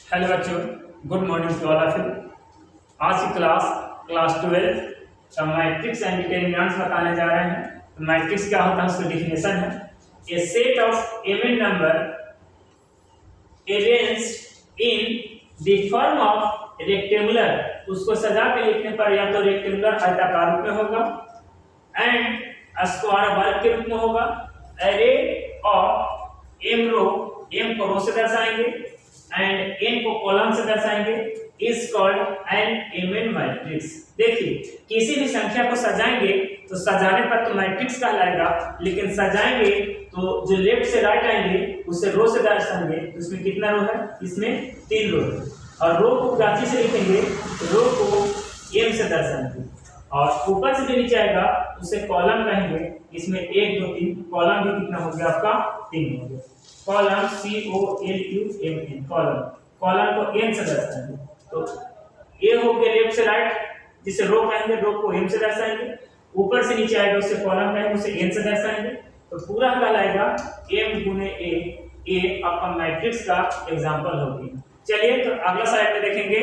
Hello बच्चों, good morning to all of you. आज की क्लास 12 का मैट्रिक्स एंड डिटरमिनेंट्स बताने जा रहे हैं। तो मैट्रिक्स क्या होता है, उसका डिफिनेशन है a set of even number arranged in the form of rectangular. उसको सजा के लिखने पर या तो रेक्टेंगुलर आयताकार रूप में होगा एंड स्क्वायर वर्ग के रूप में होगा। Array of M row, M को रो से दर्शाएंगे एंड एन को कॉलम से दर्शाएंगे, is called an even matrix. देखिए, किसी भी संख्या को सजाएंगे तो सजाने पर तो मैट्रिक्स कहलाएगा, लेकिन सजाएंगे तो जो लेफ्ट से राइट आएंगे उसे रो से दर्शाएंगे। तो इसमें कितना रो है? इसमें 3 रो है। और रो को गाची से लिखेंगे तो रो को एम से दर्शाएंगे, और ऊपर से जो नीचे आएगा उसे कॉलम कहेंगे। इसमें 1 2 3 कॉलम भी कितना हो गया आपका? 3 हो गया। कॉलम COLUMN, कॉलम को एम से दर्शाएंगे। तो ए हो गया लेफ्ट से राइट, जिसे रो कहेंगे, रो को एम से दर्शाएंगे। ऊपर से नीचे आएगा उसे कॉलम कहेंगे, उसे एन से दर्शाएंगे। तो पूरा कहलाएगा एम गुने ए आपका मैट्रिक्स का एग्जांपल होगी। चलिए, तो अगला स्लाइड में देखेंगे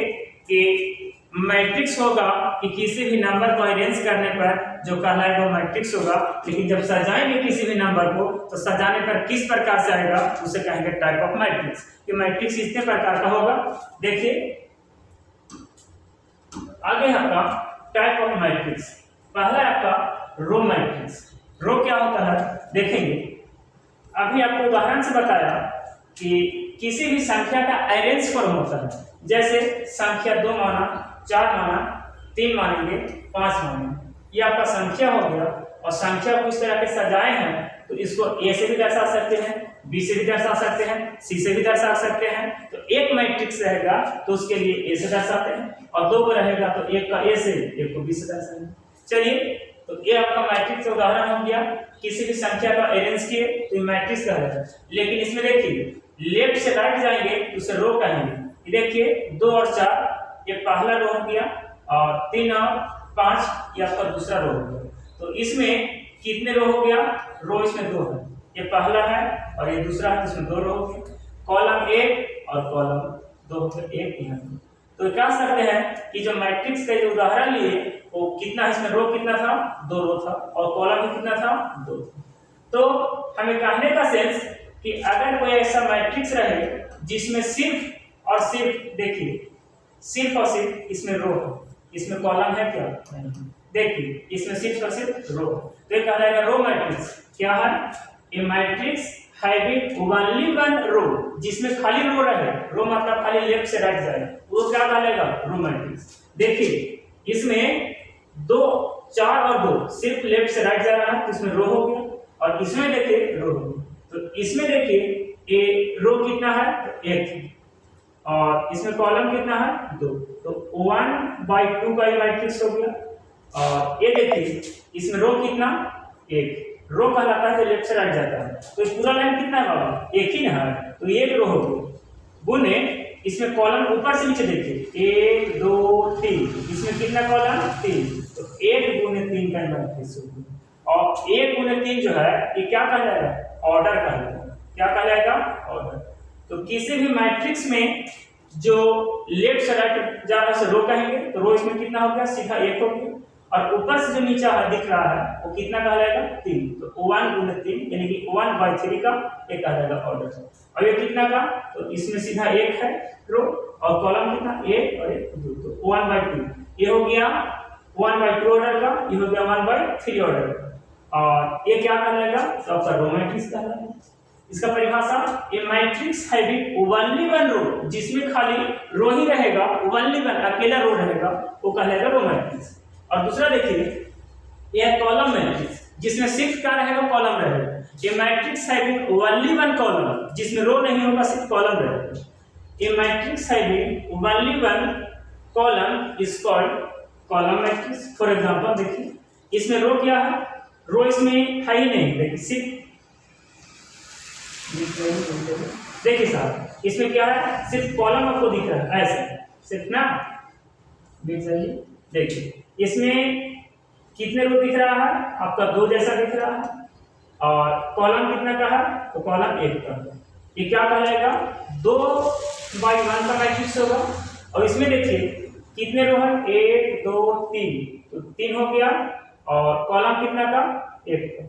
कि मैट्रिक्स होगा कि किसी भी नंबर को अरेंज करने पर जो कहलाएगा मैट्रिक्स होगा, लेकिन जब सजाएंगे किसी भी नंबर को तो सजाने पर किस प्रकार से आएगा उसे कहेंगे टाइप ऑफ मैट्रिक्स। कि मैट्रिक्स इतने प्रकार का होगा। देखिए आगे आपका टाइप ऑफ मैट्रिक्स। पहला आपका रो मैट्रिक्स। रो क्या होता है देखेंगे। अभी आपको उदाहरण से बताया कि किसी भी संख्या का अरेंज फॉर्म होता है। जैसे संख्या 2 माना, 4 माना, 3 मानेंगे, 5 मानेंगे, ये आपका संख्या हो गया। और संख्या को इस तरह के सजाए हैं तो इसको ए से भी दर्शा सकते हैं, बी से भी दर्शा सकते हैं, सी से भी दर्शा सकते हैं। तो एक मैट्रिक्स रहेगा तो उसके लिए ए से दर्शाते हैं, और 2 रहेगा तो एक का ए से, एक को बी से दर्शाएंगे। चलिए, तो ये आपका मैट्रिक्स का उदाहरण हो गया। किसी भी संख्या का अरेंज किए तो मैट्रिक्स कहलाएगा। लेकिन इसमें देखिए, लेफ्ट से राइट जाएंगे तो उसे रो कहेंगे। देखिए 2 और 4 ये पहला रो हो गया, और 3 और 5 ये आपका दूसरा रो हो गया। तो इसमें कितने रो हो गया? रो इसमें 2 है, ये पहला है और ये दूसरा है, इसमें 2 रो हो गए। कॉलम 1 और कॉलम 2 हो गए, 1 यहाँ। तो क्या सकते हैं कि जो मैट्रिक्स का जो उदाहरण लिए वो कितना, इसमें रो कितना था? 2 रो था, और कॉलम भी कितना था? 2 था। तो हमें कहने का सेंस कि अगर कोई ऐसा मैट्रिक्स रहे जिसमें सिर्फ और सिर्फ, देखिए सिर्फ और सिर्फ इसमें रो है, इसमें कॉलम है क्या? नहीं। देखिए इसमें सिर्फ और सिर्फ रो, तो ये कहलाएगा रो मैट्रिक्स। क्या है? A matrix having only one row, जिसमें खाली रो रहे। रो मतलब खाली लेफ्ट से राइट जाए, वो क्या कहलाएगा? Row matrix. देखिए इसमें 2 4 और 2 सिर्फ लेफ्ट से राइट जा रहा है तो इसमें रो हो गया, और इसमें देखिए रो हो गया। तो इसमें देखिए ए रो कितना है? 1, और इसमें कॉलम कितना है? 2। तो 1/2 का मैट्रिक्स हो गया। और ये देखिए इसमें रो कितना? 1। रो कहलाता है जो लेफ्ट से राइट जाता है। तो इस पूरा लाइन कितना है बाबा? 1 ही ना है, तो 1 रो हो गई। गुने इसमें कॉलम ऊपर से नीचे देखिए 1 2 3, इसमें कितना कॉलम? 3। तो 1 गुने 3 का मैट्रिक्स हो गया। और 1 गुने 3 जो है ये क्या कहलाएगा? ऑर्डर कहलाएगा। क्या कहलाएगा? ऑर्डर। तो किसी भी मैट्रिक्स में जो लेफ्ट से राइट जा रहा है उसे रो कहेंगे। तो रो इसमें कितना हो गया? सीधा 1 हो गया। और ऊपर से जो नीचे दिख रहा है वो कितना कहलाएगा? 3। तो 1 गुने 3 यानी कि 1/3 का एक कहलाएगा ऑर्डर। और ये कितना का? तो इसमें सीधा 1 है रो, और कॉलम कितना? 1 और 1 2, तो 1/2 ये हो गया 1/2 ऑर्डर का, ये हो गया 1/3 ऑर्डर का। और ये क्या कहलाएगा? तो आपका रो मैट्रिक्स कहलाएगा। इसका परिभाषा, ए matrix having only one row, जिसमें खाली रो ही रहेगा, ओनली वन अकेला रो रहेगा, वो कहलाएगा रो मैट्रिक्स। और दूसरा देखिए यह कॉलम मैट्रिक्स, जिसमें सिर्फ क्या रहेगा? कॉलम रहेगा। ये matrix having only one column, जिसमें रो नहीं होगा, सिर्फ कॉलम रहेगा। ये matrix having only one column is called column matrix. For example देखिए इसमें रो क्या है? रो इसमें है ही नहीं, देखिए सिर्फ देखिए साहब इसमें क्या है? सिर्फ कॉलम आपको दिख रहा है ऐसे, सिर्फ ना देख जाइए। देखिए इसमें कितने रो दिख रहा है? आपका 2 जैसा दिख रहा है। और कॉलम कितना का है? तो कॉलम 1 का है। ये क्या कहलाएगा, 2/1 का मैट्रिक्स होगा। और इसमें देखिए कितने रो है, 1 2 3, तो 3 हो गया। और कॉलम कितना का, 1 का,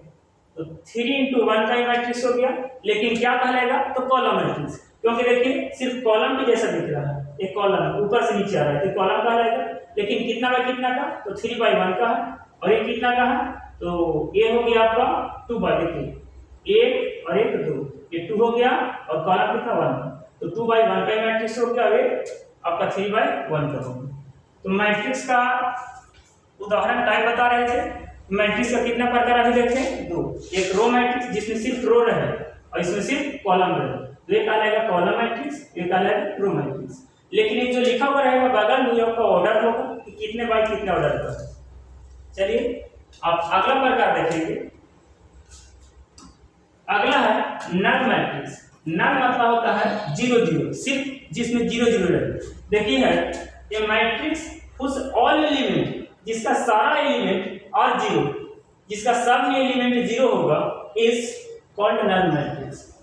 तो 3 × 1 का मैट्रिक्स हो गया। लेकिन क्या कहलाएगा, तो कॉलम मैट्रिक्स, क्योंकि देखिए सिर्फ कॉलम के जैसा दिख रहा है, एक कॉलम ऊपर से नीचे आ रहा है तो कॉलम कहलाएगा। लेकिन कितना बाय कितना का, तो 3/1 का है। और ये कितना का है, तो ये हो गया आपका 2 बाय, देखिए 1 और 1 2, ये 2 हो गया। और कॉलम कितना 1, तो 2/1 का मैट्रिक्स हो गया। ये आपका 3/1 का होगा। तो मैट्रिक्स का उदाहरण टाइप बता रहे थे। मैट्रिक्स का कितना प्रकार अभी देखें, 2। एक रो मैट्रिक्स जिसमें सिर्फ रो रहे और इसमें सिर्फ कॉलम रहे, तो ये कहलाएगा कॉलम मैट्रिक्स, ये कहलाएगा रो मैट्रिक्स। लेकिन ये जो लिखा हुआ रहेगा बगल में आपका ऑर्डर होगा कि कितने बाय कितने ऑर्डर का। चलिए आप अगला प्रकार देखेंगे। अगला है नल मैट्रिक्स। नल मतलब होता है 0 0, सिर्फ जिसमें 0 0 रहे। देखिए है ये मैट्रिक्स उस ऑल एलिमेंट, जिसका सारा एलिमेंट और 0, जिसका सब एलिमेंट 0 होगा, इज कॉल्ड नल मैट्रिक्स।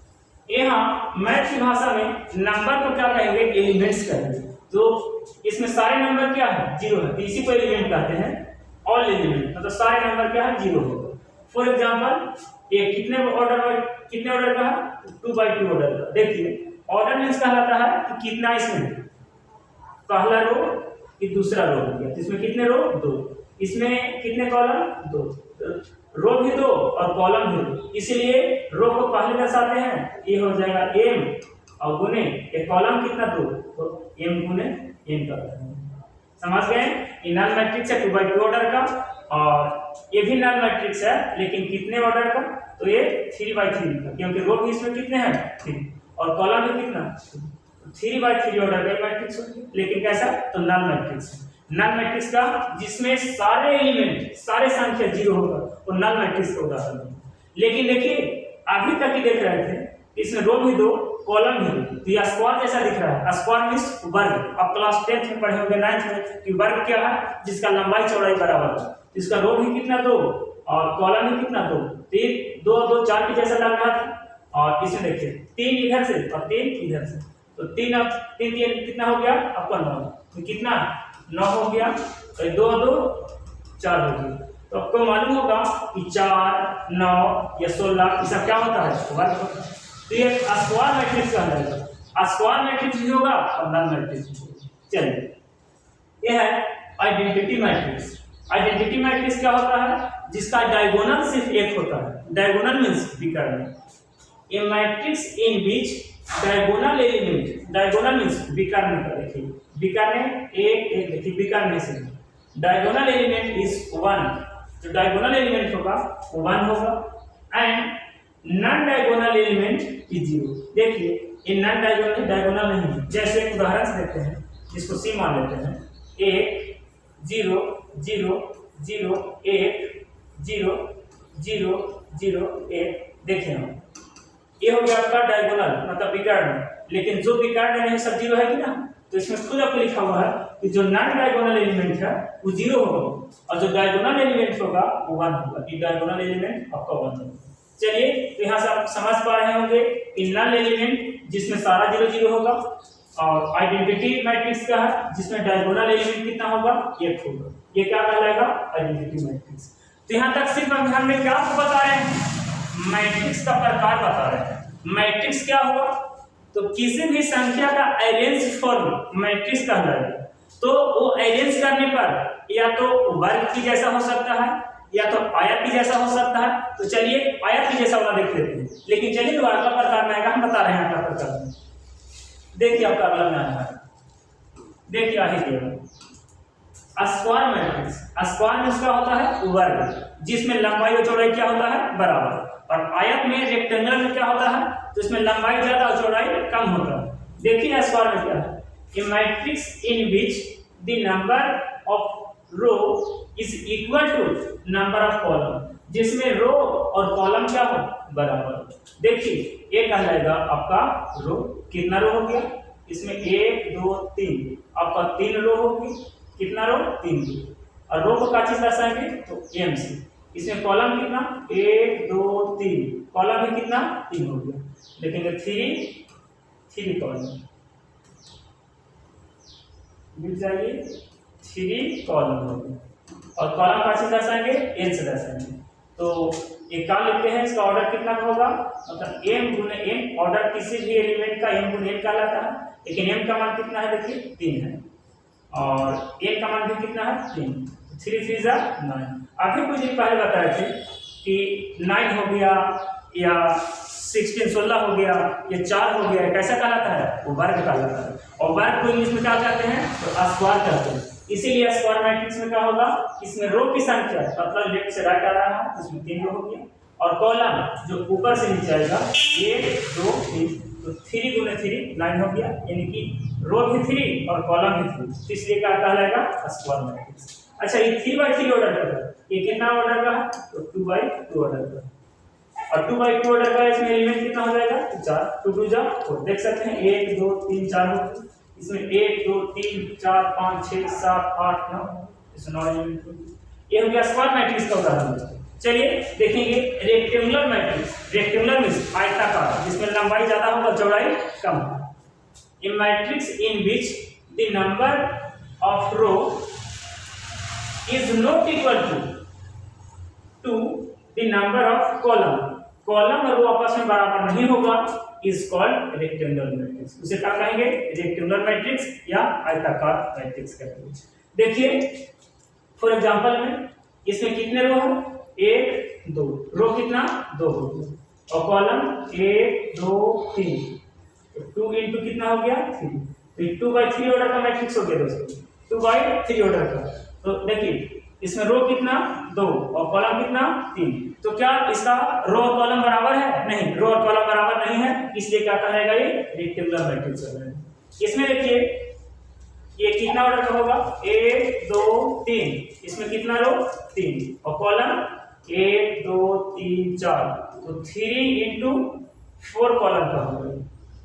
यहाँ मैथ की भाषा में नंबर को क्या कहेंगे, एलिमेंट्स कहेंगे। तो इसमें सारे नंबर क्या है, 0 है, तो इसी को एलिमेंट कहते हैं, ऑल एलिमेंट। मतलब सारे नंबर क्या है, 0 होगा। फॉर एग्जांपल ये कितने ऑर्डर का है, 2/2 ऑर्डर का। देखिए ऑर्डर मीन्स कहलाता है कि कितना इसमें पहला रो कि दूसरा रो हो गया, इसमें कितने रो, 2, इसमें कितने कॉलम, 2, रो भी 2 और कॉलम भी 2, इसलिए रो को पहले दर्शाते हैं, ये हो जाएगा m और गुने ये कॉलम कितना 2, तो m गुने n करते हैं। समझ गए, ये नल मैट्रिक्स है 2/2 ऑर्डर का। और ये भी नल मैट्रिक्स है, लेकिन कितने ऑर्डर का, तो ये 3/3 का, क्योंकि रो भी इसमें कितने हैं, 3, और कॉलम भी कितना, 3/3 ऑर्डर का मैट्रिक्स होगी। लेकिन कैसा, तो नल मैट्रिक्स। नल मैट्रिक्स का जिसमें सारे एलिमेंट, सारे संख्या 0 होगा, तो नल मैट्रिक्स का उदाहरण है। लेकिन देखिए अभी तक ही देख रहे थे इसमें रो भी 2 कॉलम भी 2, तो ये स्क्वायर जैसा दिख रहा है। स्क्वायर मींस वर्ग। अब क्लास 10th में पढ़े होंगे, 9th में, कि वर्ग क्या है, जिसका लंबाई चौड़ाई बराबर है। इसका रो भी कितना 2 और कॉलम भी कितना 2, 3 2 2 4 के जैसा लग रहा था। और इसमें देखिए 3 इधर से और 3 इधर से, तो 3 अब 3 कितना हो गया आपका 9, तो कितना 9 हो गया, और 2 2 4 हो गया। तो आपको मालूम होगा कि 4 9 या 16 ये सब क्या होता है, वर्ग होता है। तो ये स्क्वायर मैट्रिक्स कहलाएगा। स्क्वायर मैट्रिक्स भी होगा और नल मैट्रिक्स भी होगा। चलिए ये है आइडेंटिटी मैट्रिक्स। आइडेंटिटी मैट्रिक्स क्या होता है, जिसका डायगोनल सिर्फ एक होता है। डायगोनल मींस विकर्ण। ए matrix in which diagonal element, diagonal means विकर्ण का, देखिए विकर्ण एक देखिए विकर्ण से डायगोनल एलिमेंट इज 1, जो डायगोनल एलिमेंट होगा 1 होगा। And non diagonal element is 0। देखिए ये नॉन डायगोनल, डायगोनल नहीं है। जैसे एक उदाहरण से देखते हैं, जिसको सी मान लेते हैं, 1 0 0 0 1 0 0 0 1। देखें हम, ये हो गया आपका डायगोनल मतलब विकर्ण। लेकिन जो विकर्ण नहीं सब 0 है कि ना, तो इसमें खुद आपको लिखा हुआ है कि जो नॉन डायगोनल एलिमेंट है वो 0 होगा, और जो डायगोनल एलिमेंट होगा वो 1 होगा। ये डायगोनल एलिमेंट आपका 1 होगा। चलिए तो यहाँ से आप समझ पा रहे होंगे कि नल एलिमेंट जिसमें सारा 0 0 होगा, और आइडेंटिटी मैट्रिक्स का है जिसमें डायगोनल एलिमेंट कितना होगा, 1 होगा। ये क्या कहलाएगा, आइडेंटिटी मैट्रिक्स। तो यहाँ तक सिर्फ हमने क्या आपको बता रहे हैं, मैट्रिक्स का प्रकार बता रहे हैं। मैट्रिक्स क्या हुआ, तो किसी भी संख्या का अरेंज फॉर्म मैट्रिक्स कहलाएगा। तो वो अरेंज करने पर या तो वर्ग की जैसा हो सकता है या तो आयत की जैसा हो सकता है। तो चलिए आयत की जैसा वाला देख लेते हैं। लेकिन चलिए तो अगला प्रकार में आएगा, हम बता रहे हैं अगला प्रकार में। देखिए आपका अगला में आना है, देखिए आ ही गया स्क्वायर मैट्रिक्स। स्क्वायर में उसका होता है वर्ग, जिसमें लंबाई और चौड़ाई क्या होता है, बराबर। और आयत में रेक्टेंगल में क्या होता है, तो इसमें लंबाई ज्यादा और चौड़ाई कम होता है। देखिए स्क्वायर में क्या है, a matrix in which the number of row is equal to number of column, जिसमें रो और कॉलम क्या हो, बराबर। देखिए ये कहलाएगा आपका रो। कितना रो हो गया, इसमें 1 2 3, आपका 3 रो होगी। कितना रो, 3 रो। और रो को क्या चीज दर्शाएंगे, तो m से। इसमें कॉलम कितना, 1 2 3, कॉलम में कितना, 3 हो गया। लिखेंगे 3 कॉलम, मिल जाइए 3 कॉलम होगी, और कॉलम का से दर्शाएंगे n से दर्शाएंगे। तो एक काम लिखते हैं, इसका ऑर्डर कितना का होगा, मतलब m गुने n, ऑर्डर किसी भी एलिमेंट का m गुने n कहलाता है, लेकिन m का मान कितना है, देखिए 3 है, और n का मान भी कितना है 3, 3 3 जा 9। अभी कुछ दिन पहले बताए थे कि 9 हो गया या 16 हो गया, ये 4 हो गया, कैसा कहलाता है, वो वर्ग कहलाता है, और वर्ग को इंग्लिश में क्या कहते हैं, तो स्क्वायर कहते हैं। इसीलिए स्क्वायर मैट्रिक्स में क्या होगा, इसमें रो की संख्या मतलब लेफ्ट से राइट आ रहा है, इसमें 3 रो हो गया, और कॉलम जो ऊपर से नीचे आएगा 1 2 3, तो 3 गुने 3 9 हो गया, यानी कि रो भी 3 और कॉलम भी 3, इसलिए क्या कहलाएगा, स्क्वायर मैट्रिक्स। अच्छा, ये 3/3 ऑर्डर का है, ये कितना ऑर्डर का है, तो 2/2 ऑर्डर का, और 2/2 ऑर्डर का इसमें एलिमेंट कितना हो जाएगा, 4, 2 2 जा 4, देख सकते हैं 1 2 3 4, इसमें 1 2 3 4 5 6 7 8 9, इसमें 9 एलिमेंट। ये हो गया स्क्वायर मैट्रिक्स का उदाहरण। चलिए देखेंगे रेक्टेंगुलर मैट्रिक्स। रेक्टेंगुलर मींस आयताकार, जिसमें लंबाई ज्यादा होगा चौड़ाई कम। A matrix in which the number of row is not equal to the number of column, column और रो आपस में बराबर नहीं होगा, इज कॉल्ड रेक्टेंगुलर मैट्रिक्स। उसे क्या कहेंगे, रेक्टेंगुलर मैट्रिक्स या आयताकार मैट्रिक्स कहते हैं। देखिए फॉर एग्जांपल में इसमें कितने रो हैं, 1 2, रो कितना 2 हो गया, और कॉलम 1 2 3, तो 2 इंटू कितना हो गया 3, तो 2/3 ऑर्डर का मैट्रिक्स हो गया दोस्तों, 2/3 ऑर्डर का। तो देखिए इसमें रो कितना 2 और कॉलम कितना 3, तो क्या इसका रो और कॉलम बराबर है, नहीं, रो और कॉलम बराबर नहीं है, इसलिए क्या कहेगा, ये रेक्टेंगुलर मैट्रिक्स है। इसमें देखिए ये कितना ऑर्डर का होगा, 1 2 3, इसमें कितना रो 3 और कॉलम 1 2 3 4, तो 3 इंटू 4 कॉलम का होगा,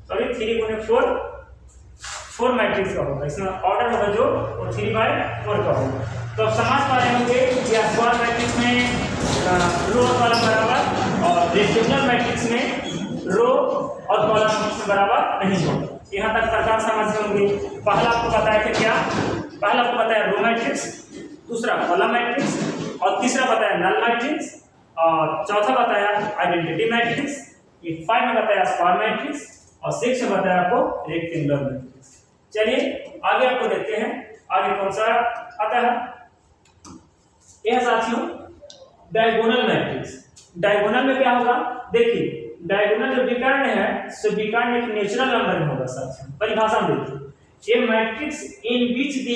सॉरी 3 गुने 4 मैट्रिक्स का होगा, इसमें ऑर्डर होगा जो वो 3/4 का होगा। तो अब समझ पा रहे होंगे कि स्क्वायर मैट्रिक्स में रो और कॉलम बराबर, और रेक्टेंगुलर मैट्रिक्स में रो और कॉलम बराबर नहीं होगा। यहाँ तक प्रकार समझ होंगे। पहला आपको बताया था क्या, पहला आपको बताया रो मैट्रिक्स, दूसरा कॉलम मैट्रिक्स, और तीसरा बताया नल मैट्रिक्स, और चौथा बताया आइडेंटिटी मैट्रिक्स, ये 5 में बताया स्क्वायर मैट्रिक्स, और 6 में बताया आपको रेक्टेंगुलर मैट्रिक्स। चलिए आगे आपको देखते हैं, आगे कौन सा आता है, यह साथियों डायगोनल मैट्रिक्स। डायगोनल में क्या होगा, देखिए डायगोनल जो विकर्ण है, सो विकर्ण एक नेचुरल नंबर में होगा साथियों। परिभाषा में देखिए, a matrix in which the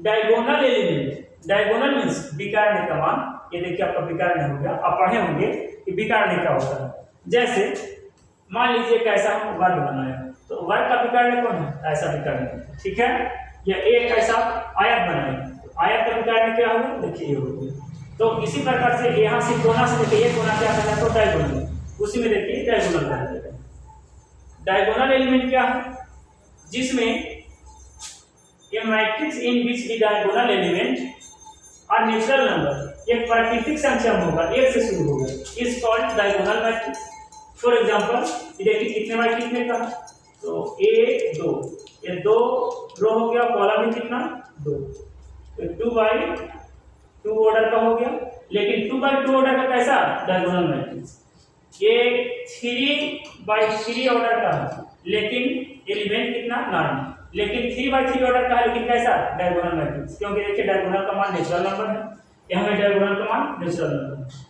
diagonal element, diagonal means विकर्ण का मान, ये देखिए आपका विकर्ण हो गया, आप पढ़े होंगे कि विकर्ण क्या होता है। जैसे मान लीजिए कैसा हम वर्ग बनाया, तो वर्ग का विकर्ण कौन है, ऐसा विकर्ण, ठीक है, या एक ऐसा आयत बनाए, तो आयत का विकर्ण क्या होगा, देखिए ये हो गया। तो इसी प्रकार से यहाँ से कोना से देखिए, ये कोना क्या है, तो डायगोनल, उसी में देखिए डायगोनल बना देगा। डायगोनल एलिमेंट क्या है, जिसमें ये matrix in which the diagonal element और नेचुरल नंबर, एक प्राकृतिक संख्या में होगा, एक से शुरू होगा, is called diagonal matrix. For example ये देखिए कितने बाय कितने का, तो 1 2, ये 2 रो हो गया, कॉलम भी कितना 2, तो 2/2 ऑर्डर का हो गया। लेकिन 2/2 ऑर्डर का कैसा, डायगोनल मैट्रिक्स। ये 3/3 ऑर्डर का है, लेकिन एलिमेंट कितना 9, लेकिन 3/3 ऑर्डर का है, लेकिन कैसा, डायगोनल मैट्रिक्स, क्योंकि देखिए डायगोनल का मान नेचुरल नंबर है, यहाँ में डायगोनल का मान नेचुरल नंबर है।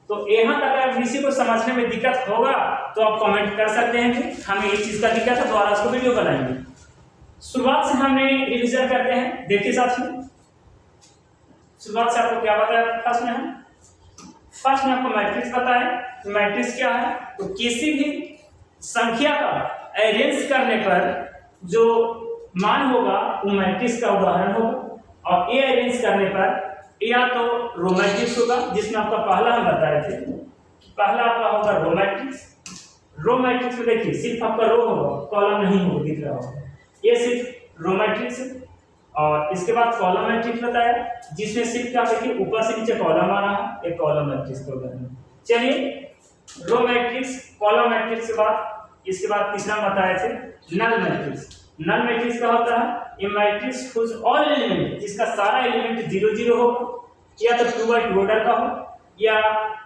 तो यहाँ तक अगर किसी को समझने में दिक्कत होगा तो आप कमेंट कर सकते हैं कि हमें इस चीज का दिक्कत है, दोबारा उसको वीडियो बनाएंगे। शुरुआत से हमने रिवीजन करते हैं, देखिए साथियों शुरुआत से आपको क्या बताया, फर्स्ट में आपको मैट्रिक्स बताया। तो मैट्रिक्स क्या है, तो किसी भी संख्या का अरेंज करने पर जो मान होगा वो मैट्रिक्स का उदाहरण होगा, और ए अरेंज करने पर या तो रो मैट्रिक्स होगा, जिसमें आपका पहला हम बताए थे, पहला आपका होगा रो मैट्रिक्स। रो मैट्रिक्स में देखिए सिर्फ आपका रो होगा, कॉलम नहीं होगा, दिख रहा होगा, ये सिर्फ रो मैट्रिक्स है। और इसके बाद कॉलम मैट्रिक्स बताया, जिसमें सिर्फ क्या देखिए ऊपर से नीचे कॉलम आ रहा है, एक कॉलम मैट्रिक्स का उदाहरण। चलिए रो मैट्रिक्स कॉलम मैट्रिक्स के बाद इसके बाद तीसरा बताए थे नल मैट्रिक्स। नल मैट्रिक्स क्या होता है? A matrix whose all element, जिसका सारा एलिमेंट 0 0 होगा, या तो 2 by 2 ऑर्डर का हो, या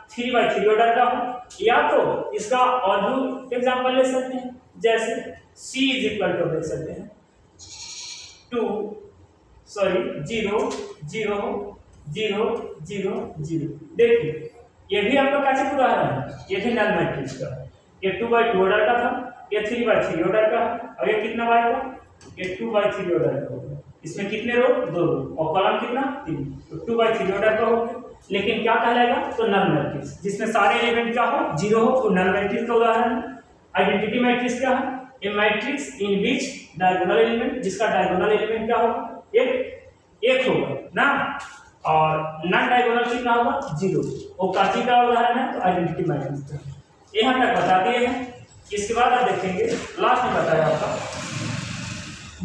3 by 3 ऑर्डर का हो, या तो इसका और भी एग्जांपल ले सकते हैं, जैसे C इज इक्वल टू देख सकते हैं 0 0 0 0 0 0। देखिए ये भी आपका कैसे उदाहरण है, ये भी नल मैट्रिक्स का। ये 2 by 2 ऑर्डर का था, ये 3 by 3 ऑर्डर का है, और ये कितना बाय का? ये 2 by 3 ऑर्डर का होगा। इसमें कितने रो? 2 रो, और कॉलम कितना? 3। तो 2 by 3 ऑर्डर का होगा, लेकिन क्या कहलाएगा? तो नल मैट्रिक्स। जिसमें सारे एलिमेंट क्या हो? 0 हो, तो नल मैट्रिक्स का उदाहरण है। आइडेंटिटी मैट्रिक्स क्या है? A matrix in which diagonal element, जिसका डायगोनल एलिमेंट क्या होगा? एक होगा ना, और नॉन डायगोनल कितना होगा? 0। वो काची का उदाहरण है, तो आइडेंटिटी मैट्रिक्स का। यहाँ तक बता दिए हैं। इसके बाद आप देखेंगे लास्ट में बताया आपका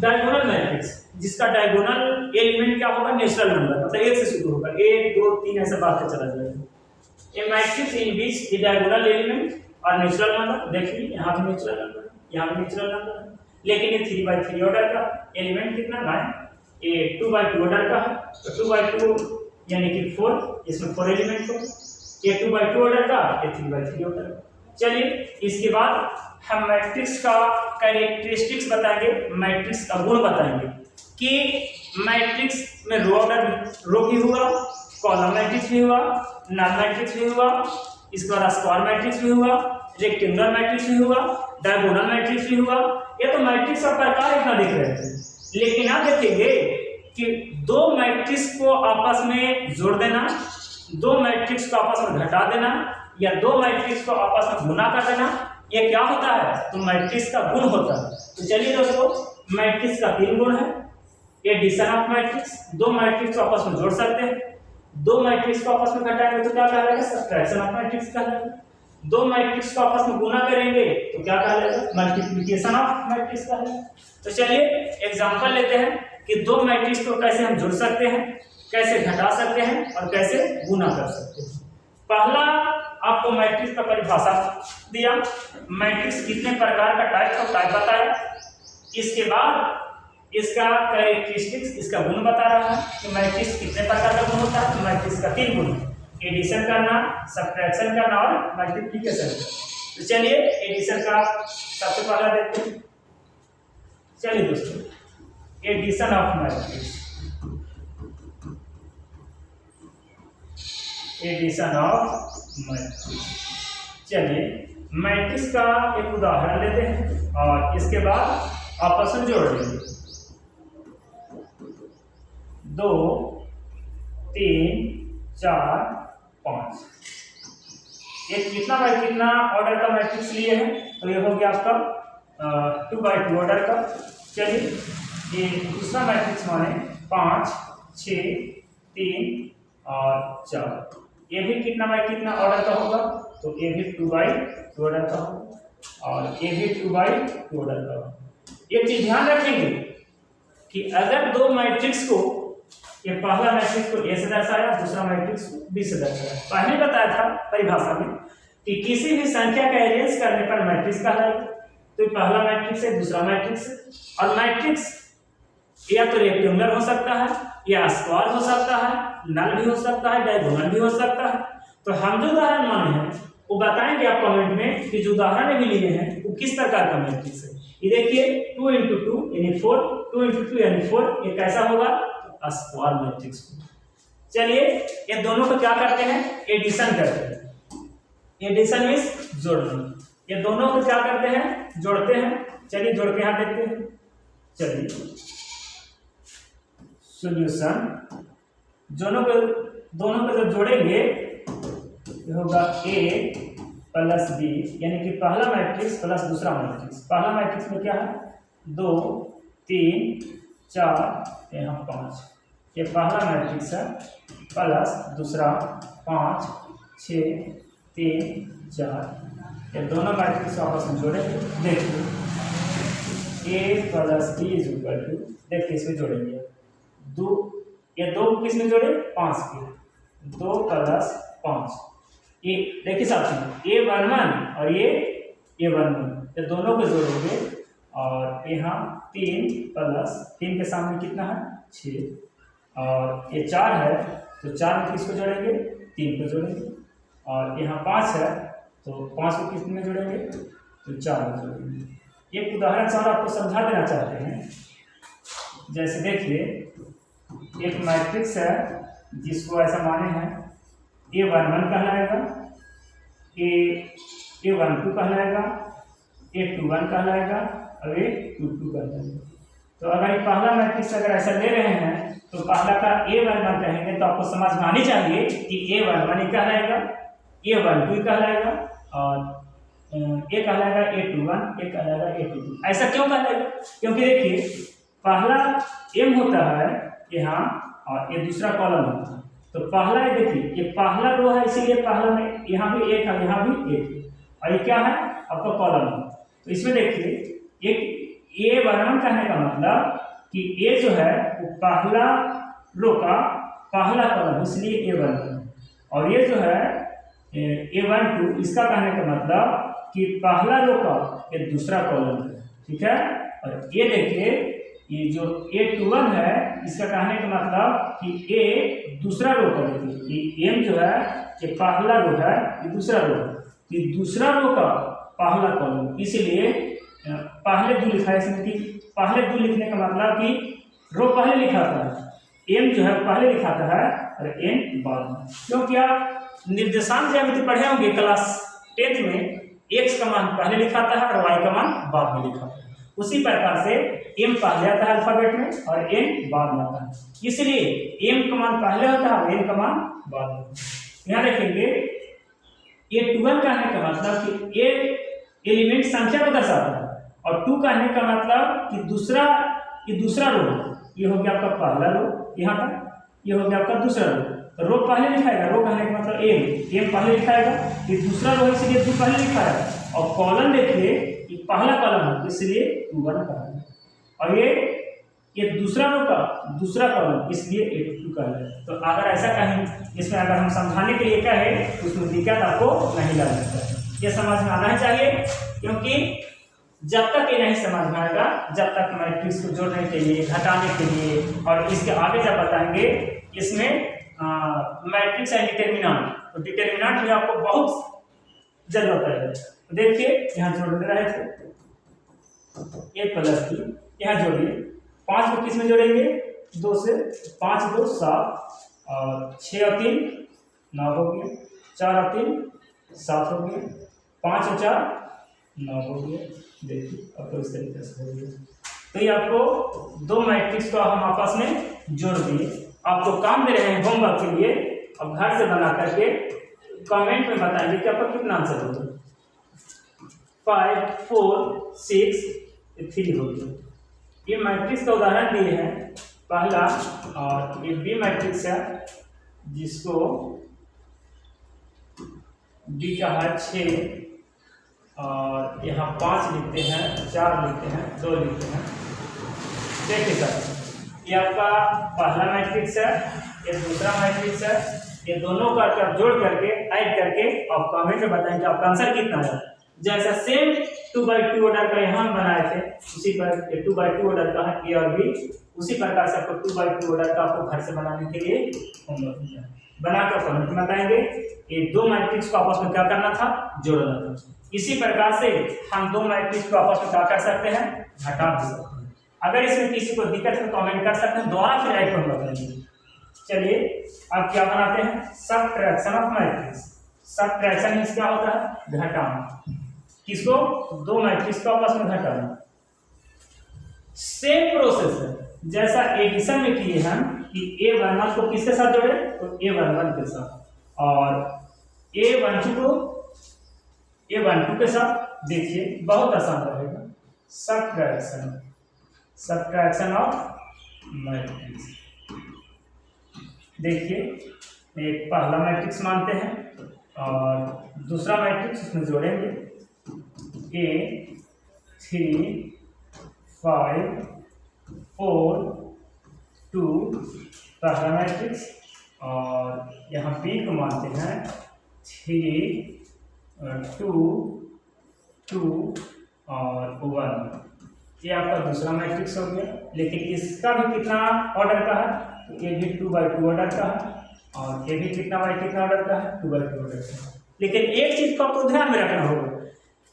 डायगोनल मैट्रिक्स, जिसका डायगोनल एलिमेंट क्या होगा? नेचुरल नंबर, मतलब 1 से शुरू होगा, 1 2 3 ऐसे बढ़ते चला जाएगा। A matrix in which the diagonal element और नेचुरल नंबर, देखिए यहाँ भी नेचुरल नंबर है, यहाँ भी नेचुरल नंबर है, लेकिन ये 3 by 3 ऑर्डर का एलिमेंट कितना 9, ये 2 by 2 ऑर्डर का है, तो 2 by 2 यानी कि 4, इसमें 4 एलिमेंट हो, ये 2 by 2 ऑर्डर का, ये 3 by 3 ऑर्डर का। चलिए इसके बाद हम मैट्रिक्स का कैरेक्टरिस्टिक्स बताएंगे, मैट्रिक्स का गुण बताएंगे कि मैट्रिक्स में रो भी हुआ, कॉलम मैट्रिक्स भी हुआ, नल मैट्रिक्स भी हुआ, इसके बाद स्क्वायर मैट्रिक्स भी हुआ, रेक्टेंगुलर मैट्रिक्स भी हुआ, डायगोनल मैट्रिक्स भी हुआ। ये तो मैट्रिक्स का प्रकार इतना दिख रहे थे, लेकिन आप देखेंगे कि 2 मैट्रिक्स को आपस में जोड़ देना, 2 मैट्रिक्स को आपस में घटा देना, या 2 मैट्रिक्स को आपस में गुना कर देना, ये क्या होता है? तो मैट्रिक्स का गुण होता है। तो चलिए दोस्तों, मैट्रिक्स का 3 गुण है। एडिशन ऑफ मैट्रिक्स, 2 मैट्रिक्स को आपस में जोड़ सकते हैं, 2 मैट्रिक्स को आपस में घटाएंगे तो क्या कहलाएगा? सब्ट्रैक्शन ऑफ मैट्रिक्स कहलाएगा। 2 मैट्रिक्स को आपस में गुना करेंगे तो क्या कहलाएगा? मल्टीप्लिकेशन ऑफ मैट्रिक्स कहलाएगा। तो चलिए एग्जांपल लेते हैं कि 2 मैट्रिक्स को कैसे हम जोड़ सकते हैं, कैसे घटा सकते हैं, और कैसे गुना कर सकते हैं। पहला आपको मैट्रिक्स का परिभाषा दिया, मैट्रिक्स कितने प्रकार का टाइप बताया, इसके बाद इसका कैरेक्टरिस्टिक्स, इसका गुण बता रहा है कि मैट्रिक्स कितने प्रकार का गुण होता है। तो मैट्रिक्स का 3 गुण, एडिशन करना, सब्ट्रैक्शन करना और मल्टीप्लिकेशन करना। तो चलिए एडिशन का सबसे पहला देखते हैं। चलिए दोस्तों, addition of matrix, addition of matrix. चलिए मैट्रिक्स का एक उदाहरण लेते हैं और इसके बाद आपस में जोड़ लेंगे। 2 3 4 5, ये कितना बाय कितना ऑर्डर का मैट्रिक्स लिए हैं? तो ये हो गया आपका 2 by 2 ऑर्डर का। चलिए ये दूसरा मैट्रिक्स माने 5 6 3 और 4, ये भी कितना बाय कितना ऑर्डर का होगा? तो ये भी 2 by 2 ऑर्डर का होगा, और ये भी 2 by 2 ऑर्डर का होगा। एक चीज ध्यान रखेंगे कि अगर 2 मैट्रिक्स को, ये पहला मैट्रिक्स को A से दर्शाया, दूसरा मैट्रिक्स को B से दर्शाया। पहले बताया था परिभाषा में कि किसी भी संख्या का अरेंज करने पर मैट्रिक्स कहलाएगा। तो पहला मैट्रिक्स है, दूसरा मैट्रिक्स है, और मैट्रिक्स या तो रेक्टेंगुलर हो सकता है, या स्क्वायर हो सकता है, नल भी हो सकता है, डायगोनल भी हो सकता है। तो हम जो उदाहरण माने हैं वो बताएंगे आप कमेंट में कि जो उदाहरण भी लिए हैं वो किस प्रकार का मैट्रिक्स है। ये देखिए 2 × 2 यानी 4, 2 × 2 यानी 4, ये कैसा होगा? तो स्क्वायर मैट्रिक्स। चलिए ये दोनों को क्या करते हैं? एडिशन करते हैं। एडिशन मींस जोड़ना। ये दोनों को क्या करते हैं? जोड़ते हैं। चलिए जोड़ के यहाँ देखते हैं। चलिए सॉल्यूशन, दोनों को जब जोड़ेंगे ये होगा A प्लस B, यानी कि पहला मैट्रिक्स प्लस दूसरा मैट्रिक्स। पहला मैट्रिक्स में क्या है? 2 3 4 यहाँ 5, ये पहला मैट्रिक्स है, प्लस दूसरा 5 6 3 4। ये दोनों मैट्रिक्स आपस में जोड़ेंगे। देखिए A plus B is equal to, देखिए इसमें जोड़ेंगे 2, ये 2 किस में जोड़े? 5 के, 2 प्लस 5। ये देखिए साथियों A11 और ये A11, ये दोनों को जोड़ोगे और यहाँ 3 प्लस 3 के सामने कितना है 6 और ये 4 है तो 4 में किसको जोड़ेंगे 3 को जोड़ेंगे और यहाँ 5 है तो 5 को किस में जोड़ेंगे तो 4 में जोड़ेंगे। एक उदाहरण से और आपको समझा देना चाहते हैं। जैसे देखिए एक मैट्रिक्स है जिसको ऐसा माने हैं A11 कहलाएगा, A12 कहलाएगा, A21 कहलाएगा और A22 कहलाएगा। तो अगर ये पहला मैट्रिक्स अगर ऐसा ले रहे हैं तो पहला का A11 कहेंगे तो आपको समझ में आनी चाहिए कि A11 ही कहलाएगा, A12 कहलाएगा और ये कहलाएगा A21, ये कहलाएगा A22। ऐसा क्यों कहलाएगा? क्योंकि देखिए पहला M होता है यहाँ और ये दूसरा कॉलम होता है। तो पहला ये देखिए ये पहला रो है इसीलिए पहला में यहाँ भी एक है यहाँ भी एक है और ये क्या है आपका कॉलम है। तो इसमें देखिए एक A11 कहने का मतलब कि A जो है वो पहला रो का पहला कॉलम इसलिए A11 और ये जो है A12 इसका कहने का मतलब कि पहला रो का ये दूसरा कॉलम है। ठीक है। और ये देखिए ये जो A21 है इसका कहने का मतलब कि A दूसरा रो का देखिए M जो है ये पहला रो है ये दूसरा रो है, ये दूसरा रो का पहला कॉलम इसलिए पहले दो लिखा है इसमें कि पहले दो लिखने का मतलब कि रो पहले लिखाता है M जो है पहले लिखाता है और N बाद में। क्योंकि आप निर्देशांक ज्यामिति पढ़े होंगे क्लास 10th में x का मान पहले लिखाता है और y का मान बाद में लिखाता है। उसी प्रकार से m पहले आता है अल्फाबेट में और n बाद में आता है, इसलिए m का मान पहले होता है और n का मान बाद में। यहाँ देखेंगे A21 कहने का मतलब कि एक एलिमेंट संख्या को दर्शाता है और 2 कहने का मतलब कि ये दूसरा रो ये हो गया आपका पहला रो यहाँ तक, ये हो गया आपका दूसरा रो। तो रो पहले लिखाएगा, रो कहने का मतलब m पहले लिखाएगा, ये दूसरा रो इसलिए 2 पहले लिखाएगा और कॉलम देखिए ये पहला कॉलम है इसलिए 2 कहलाएगा और ये दूसरा रो का दूसरा कॉलम इसलिए 2 कहलाएगा। तो अगर ऐसा कहें इसमें अगर हम समझाने के लिए कहे तो उसमें दिक्कत आपको नहीं लग सकता है। ये समझ में आना चाहिए क्योंकि जब तक ये नहीं समझ में आएगा जब तक मैट्रिक्स को जोड़ने के लिए घटाने के लिए और इसके आगे जब बताएंगे इसमें मैट्रिक्स एंड डिटरमिनेंट, तो डिटरमिनेंट में आपको बहुत जरूरत है। तो देखिए यहाँ जोड़ रहे थे a प्लस b, यहाँ जोड़िए 5 को किस में जोड़ेंगे 2 से, 5 2 7 और 6 और 3 9 हो गया, 4 और 3 7 हो गया, 5 और 4 9 हो गया। देखिए अब तो इस तरीके से हो गया। तो ये आपको दो मैट्रिक्स को हम आपस में जोड़ दिए। आपको काम दे रहे हैं होमवर्क के लिए, अब घर से बना करके कमेंट में बताएंगे कि आपका कितना आंसर होगा। 5 4 6 3 हो गया। ये मैट्रिक्स का उदाहरण दिए हैं पहला और ये बी मैट्रिक्स है जिसको डी का है 6 और यहाँ 5 लिखते हैं, 4 लिखते हैं, 2 लिखते हैं। देखिए सर ये आपका पहला मैट्रिक्स है, ये दूसरा मैट्रिक्स है, ये दोनों का आप जोड़ करके ऐड करके आप कमेंट में बताएंगे आपका आंसर कितना है। जैसा सेम 2x2 ऑर्डर का यहाँ बनाए थे उसी पर 2x2 ऑर्डर का है ए और बी, उसी प्रकार से आपको 2x2 ऑर्डर का आपको घर से बनाने के लिए होमवर्क दिया है। बनाकर कमेंट में बताएंगे ये दो मैट्रिक्स को आपस में क्या करना था, जोड़ना था। इसी प्रकार से हम दो मैट्रिक्स को आपस में क्या कर सकते हैं, घटा भी सकते हैं। अगर इसमें किसी को दिक्कत है कमेंट कर सकते हैं, दोबारा फिर राइट पर बताएंगे। चलिए अब क्या बनाते हैं, subtraction of matrix. Subtraction means क्या होता है, घटाना। किसको, दो मैट्रिक्स को आपस में घटाना। सेम प्रोसेस है जैसा एडिशन में किए हम कि A11 को किसके साथ जोड़े, तो A11 के साथ और A12 को A12 के साथ। देखिए बहुत आसान रहेगा, सबट्रैक्शन ऑफ मैट्रिक्स। देखिए एक पहला मैट्रिक्स मानते हैं और दूसरा मैट्रिक्स उसमें जोड़ेंगे A 3 5 4 2 पहला मैट्रिक्स और यहाँ B को मानते हैं 3 2 2 और 1। ये आपका दूसरा मैट्रिक्स हो गया। लेकिन इसका भी कितना ऑर्डर का है, तो ये भी 2/2 ऑर्डर का है और ये भी कितना बाई कितना ऑर्डर का है, 2/2 ऑर्डर का है। लेकिन एक चीज को आपको ध्यान में रखना होगा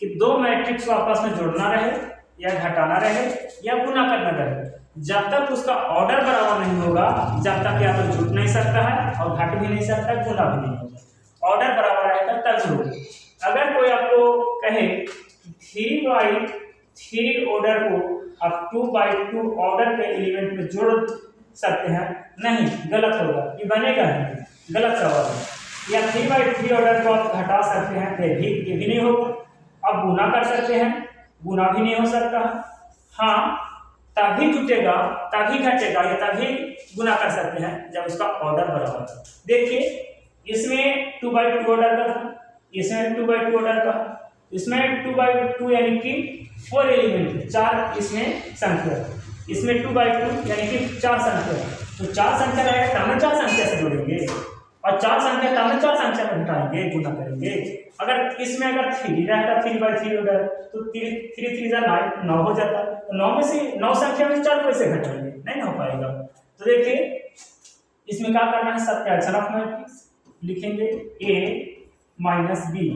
कि दो मैट्रिक्स को आपस में जोड़ना रहे या घटाना रहे या गुना करना रहे, जब तक उसका ऑर्डर बराबर नहीं होगा, जब तक या तो जुट नहीं सकता है और घट भी नहीं सकता, गुना भी नहीं होगा। ऑर्डर बराबर रहेगा तब होगा। अगर कोई आपको कहे 3/3 ऑर्डर को आप 2/2 ऑर्डर के एलिमेंट में जोड़ सकते हैं, नहीं, गलत होगा, ये बनेगा नहीं, गलत सवाल है। या 3/3 ऑर्डर को आप घटा सकते हैं, ये भी नहीं होगा। आप गुना कर सकते हैं, गुना भी नहीं हो सकता। हाँ, तभी जुटेगा, तभी घटेगा या तभी गुना कर सकते हैं जब उसका ऑर्डर बराबर हो। देखिए, इसमें 2/2 ऑर्डर का था, इसमें 2/2 ऑर्डर का, इसमें 2/2 यानी कि 4 एलिमेंट है, 4 इसमें संख्या है, इसमें 2/2 यानी कि 4 संख्या है। तो 4 संख्या रहेगा तब हम 4 संख्या से जोड़ेंगे और 4 संख्या तब हम 4 संख्या में घटाएंगे, गुना करेंगे। अगर इसमें अगर 3 रहता 3/3 ऑर्डर, तो 3 9 हो जाता। तो 9 में से 9 संख्या में 4 कैसे घटाएंगे, नहीं हो पाएगा। तो देखिए, इसमें क्या करना है, सब्ट्रैक्शन ऑफ मैट्रिक्स लिखेंगे। a minus B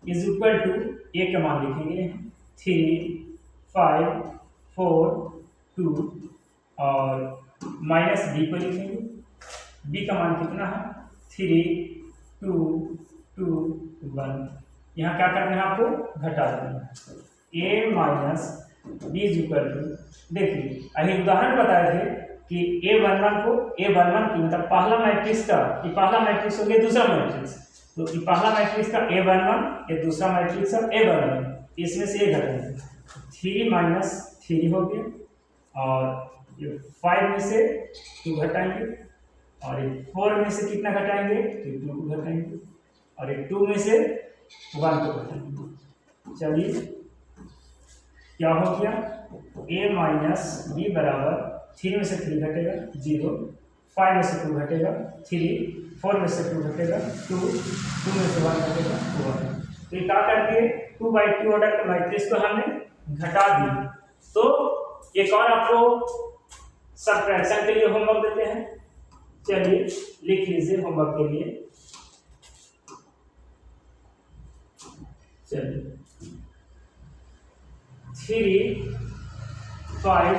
is equal to, A का मान लिखेंगे 3 5 4 2 और माइनस बी को लिखेंगे। बी का मान कितना है, 3 2 2 1। यहाँ क्या करना है, आपको घटा देना है। a minus B is equal to, देखिए अभी उदाहरण बताए थे कि a11 को a11 की मतलब पहला मैट्रिक्स का, ये पहला मैट्रिक्स हो गया, दूसरा मैट्रिक्स, तो ये पहला मैट्रिक्स का a11, ये दूसरा मैट्रिक्स का a11, इसमें से ये घटाएंगे। 3 माइनस 3 हो गया और ये 5 में से 2 घटाएंगे और ये 4 में से कितना घटाएंगे, तो 2 को घटाएंगे और ये 2 में से 1 को घटाएंगे। चलिए, क्या हो गया, a माइनस बी बराबर 3 में से 3 घटेगा 0, 5 में से 2 घटेगा 3, 4 में से 2 घटेगा 2, 2 में से 1 घटेगा 1। तो ये क्या कर दिए, 2/2 ऑर्डर के मैट्रिक्स को हमने घटा दिए। तो एक और आपको सब्ट्रैक्शन के लिए होमवर्क देते हैं, चलिए लिख लीजिए होमवर्क के लिए। चलिए 3 5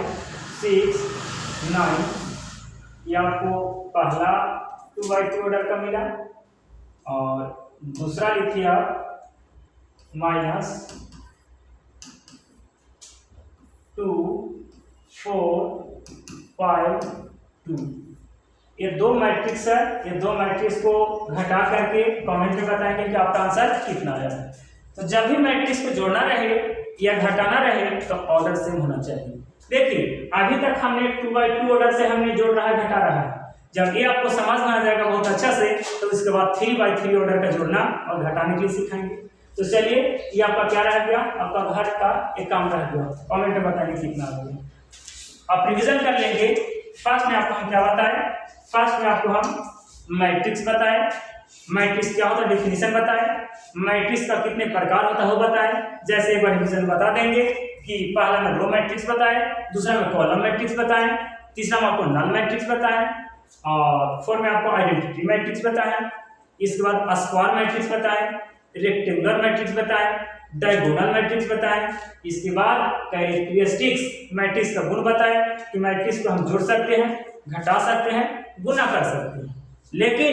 6 9, ये आपको पहला 2/2 ऑर्डर का मिला और दूसरा लिखिए आप माइनस 2 4 5 2। ये दो मैट्रिक्स है, ये दो मैट्रिक्स को घटा करके कमेंट में बताएंगे कि आपका आंसर कितना आया। तो जब भी मैट्रिक्स को जोड़ना रहे या घटाना रहे तो ऑर्डर सेम होना चाहिए। देखिए, अभी तक हमने 2/2 ऑर्डर से हमने जोड़ रहा है, घटा रहा है। जब ये आपको समझ में आ जाएगा बहुत अच्छा से, तो उसके बाद 3/3 ऑर्डर का जोड़ना और घटाने के लिए सिखाएंगे। तो चलिए, ये आपका क्या रह गया, आपका घर का एक काम रह गया, कमेंट में बताइए कितना आ गया। आप रिविजन कर लेंगे। फर्स्ट में आपको हम क्या बताएं, फर्स्ट में आपको हम मैट्रिक्स बताएं, मैट्रिक्स क्या होता है डेफिनेशन बताएं, मैट्रिक्स का कितने प्रकार होता है वो बताएं। जैसे एक बार रिविजन बता देंगे कि पहला में रो मैट्रिक्स बताएं, दूसरा में कॉलम मैट्रिक्स बताएं, तीसरा में आपको नल मैट्रिक्स बताएं और फोर्थ में आपको आइडेंटिटी मैट्रिक्स बताएं। इसके बाद स्क्वायर मैट्रिक्स बताएं, रेक्टेंगुलर मैट्रिक्स बताएं, डायगोनल मैट्रिक्स बताएं। इसके बाद कैरेक्टरिस्टिक्स मैट्रिक्स का गुण बताएं कि मैट्रिक्स को हम जोड़ सकते हैं, घटा सकते हैं, गुना कर सकते हैं। लेकिन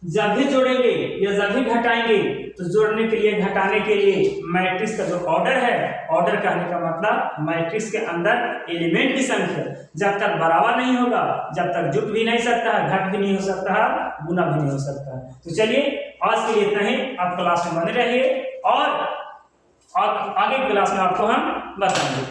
जब भी जोड़ेंगे या जब भी घटाएंगे तो जोड़ने के लिए, घटाने के लिए मैट्रिक्स का जो ऑर्डर है, ऑर्डर कहने का मतलब मैट्रिक्स के अंदर एलिमेंट की संख्या जब तक बराबर नहीं होगा, जब तक जुट भी नहीं सकता है, घट भी नहीं हो सकता है, गुना भी नहीं हो सकता है। तो चलिए, आज के लिए इतना ही। आप क्लास में बने रहिए और आगे क्लास में आपको हम बताएंगे।